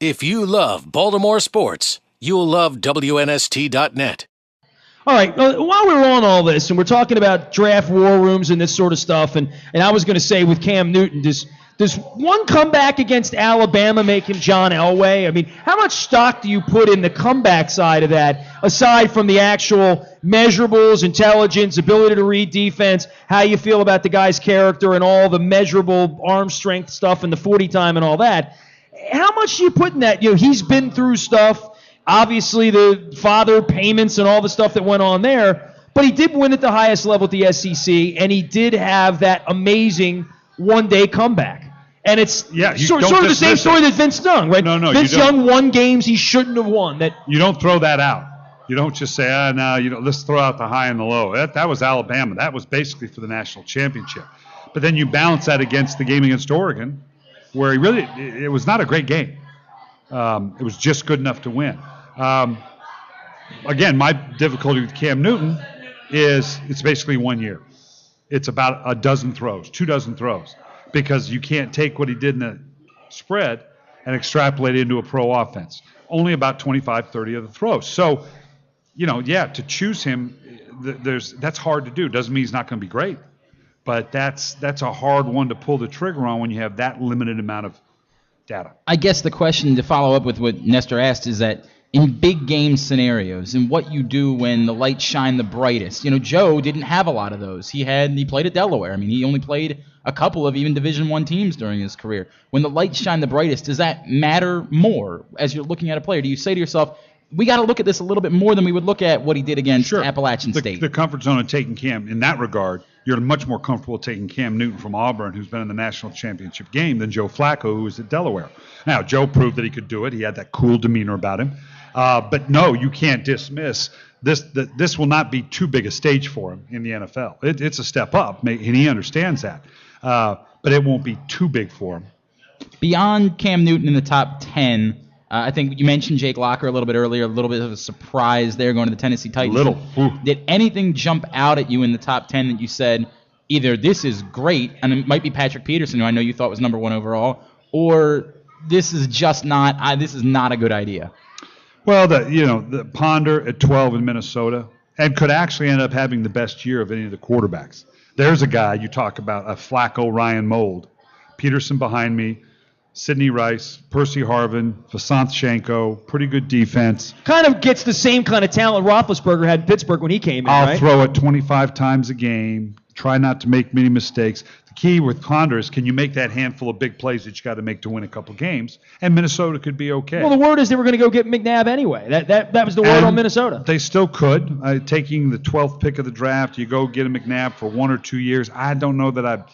If you love Baltimore sports, you'll love WNST.net. All right, while we're on all this, and we're talking about draft war rooms and this sort of stuff, and I was going to say with Cam Newton, does one comeback against Alabama make him John Elway? I mean, how much stock do you put in the comeback side of that, aside from the actual measurables, intelligence, ability to read defense, how you feel about the guy's character and all the measurable arm strength stuff and the 40 time and all that? How much do you put in that? You know, he's been through stuff. Obviously, the father payments and all the stuff that went on there, but he did win at the highest level at the SEC, and he did have that amazing one-day comeback. And it's sort of the same story that Vince Young, right? No, Vince Young won games he shouldn't have won. You don't throw that out. You don't just say, let's throw out the high and the low. That was Alabama. That was basically for the national championship. But then you balance that against the game against Oregon, where it was not a great game. It was just good enough to win. Again, my difficulty with Cam Newton is it's basically 1 year. It's about a dozen throws, 2 dozen throws, because you can't take what he did in the spread and extrapolate it into a pro offense. Only about 25, 30 of the throws. So, to choose him, that's hard to do. Doesn't mean he's not going to be great, but that's a hard one to pull the trigger on when you have that limited amount of data. I guess the question to follow up with what Nestor asked is that in big game scenarios and what you do when the lights shine the brightest. Joe didn't have a lot of those. He played at Delaware. I mean, he only played a couple of even Division I teams during his career. When the lights shine the brightest, does that matter more as you're looking at a player? Do you say to yourself, we got to look at this a little bit more than we would look at what he did against Appalachian State? The comfort zone of taking Cam in that regard, you're much more comfortable taking Cam Newton from Auburn, who's been in the national championship game, than Joe Flacco, who was at Delaware. Now, Joe proved that he could do it. He had that cool demeanor about him. But no, you can't dismiss this. This will not be too big a stage for him in the NFL. It's a step up, and he understands that. But it won't be too big for him. Beyond Cam Newton in the top 10, I think you mentioned Jake Locker a little bit earlier, a little bit of a surprise there going to the Tennessee Titans. Did anything jump out at you in the top 10 that you said, either this is great, and it might be Patrick Peterson, who I know you thought was number 1 overall, or this is just not a good idea? Well, the Ponder at 12 in Minnesota, and could actually end up having the best year of any of the quarterbacks. There's a guy you talk about, a Flacco Ryan mold. Peterson behind me, Sidney Rice, Percy Harvin, Vasant Shenko, pretty good defense. Kind of gets the same kind of talent Roethlisberger had in Pittsburgh when he came in, I'll throw it 25 times a game. Try not to make many mistakes. The key with Ponder is, can you make that handful of big plays that you got to make to win a couple games? And Minnesota could be okay. Well, the word is they were going to go get McNabb anyway. That was the word on Minnesota. They still could. Taking the 12th pick of the draft, you go get a McNabb for 1 or 2 years. I don't know that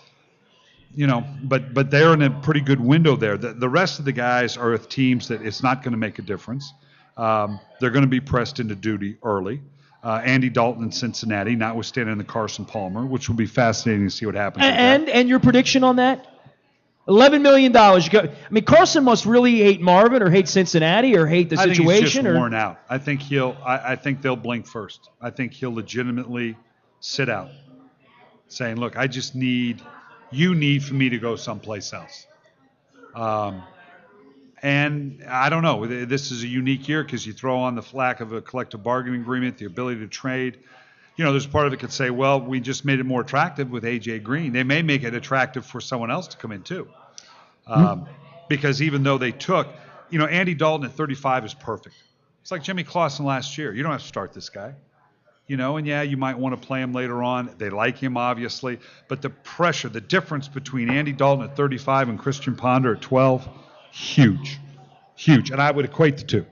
but they're in a pretty good window there. The rest of the guys are with teams that it's not going to make a difference. They're going to be pressed into duty early. Andy Dalton in Cincinnati, notwithstanding the Carson Palmer, which will be fascinating to see what happens. And your prediction on that? $11 million. Carson must really hate Marvin or hate Cincinnati or hate the situation. I think he's just worn out. I think they'll blink first. I think he'll legitimately sit out, saying, "Look, you need for me to go someplace else." And I don't know. This is a unique year because you throw on the flack of a collective bargaining agreement, the ability to trade. There's part of it could say, well, we just made it more attractive with A.J. Green. They may make it attractive for someone else to come in too. Because even though they took, Andy Dalton at 35 is perfect. It's like Jimmy Clausen last year. You don't have to start this guy. And you might want to play him later on. They like him, obviously. But the pressure, the difference between Andy Dalton at 35 and Christian Ponder at 12, huge. And I would equate the two.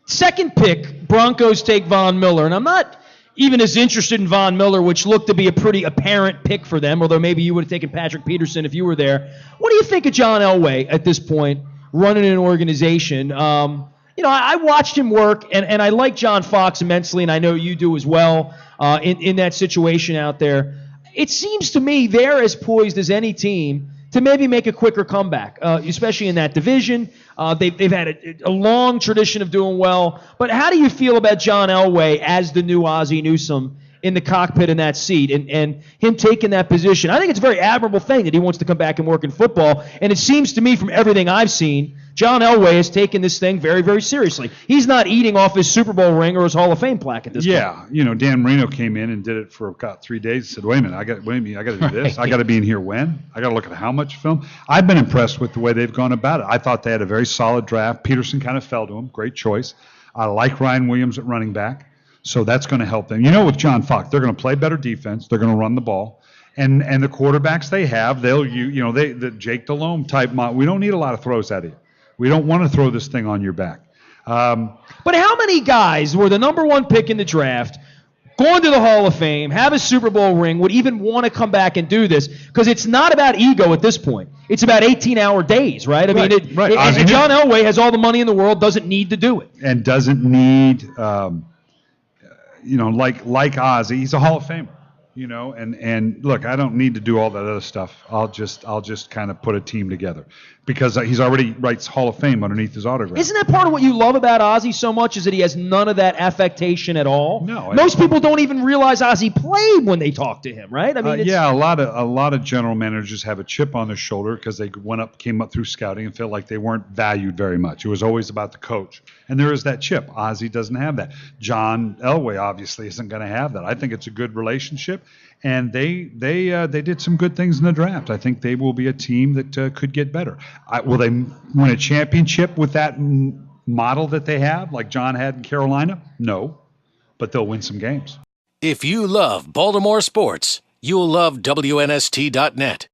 Second pick, Broncos take Von Miller. And I'm not even as interested in Von Miller, which looked to be a pretty apparent pick for them, although maybe you would have taken Patrick Peterson if you were there. What do you think of John Elway at this point, running an organization? I watched him work, and I like John Fox immensely, and I know you do as well in that situation out there. It seems to me they're as poised as any team to maybe make a quicker comeback, especially in that division. They've had a long tradition of doing well. But how do you feel about John Elway as the new Ozzie Newsome in the cockpit in that seat and him taking that position? I think it's a very admirable thing that he wants to come back and work in football. And it seems to me from everything I've seen John Elway has taken this thing very, very seriously. He's not eating off his Super Bowl ring or his Hall of Fame plaque at this point. Yeah, Dan Marino came in and did it for about 3 days. Said, "Wait a minute, I got to do this. I got to be in here when? I got to look at how much film." I've been impressed with the way they've gone about it. I thought they had a very solid draft. Peterson kind of fell to him. Great choice. I like Ryan Williams at running back, so that's going to help them. With John Fox, they're going to play better defense. They're going to run the ball. And the quarterbacks they have, the Jake Delhomme type. We don't need a lot of throws at you. We don't want to throw this thing on your back. But how many guys were the number one pick in the draft, going to the Hall of Fame, have a Super Bowl ring, would even want to come back and do this? Because it's not about ego at this point. It's about 18-hour days, right? Right. And John Elway has all the money in the world, doesn't need to do it. And doesn't need, like Ozzie, he's a Hall of Famer. And look, I don't need to do all that other stuff. I'll just kind of put a team together because he's already writes Hall of Fame underneath his autograph. Isn't that part of what you love about Ozzie so much is that he has none of that affectation at all? No. Most people don't even realize Ozzie played when they talk to him, right? I mean, a lot of general managers have a chip on their shoulder because they came up through scouting and felt like they weren't valued very much. It was always about the coach. And there is that chip. Ozzie doesn't have that. John Elway obviously isn't going to have that. I think it's a good relationship. And they did some good things in the draft. I think they will be a team that could get better. Will they win a championship with that model that they have, like John had in Carolina? No, but they'll win some games. If you love Baltimore sports, you'll love WNST.net.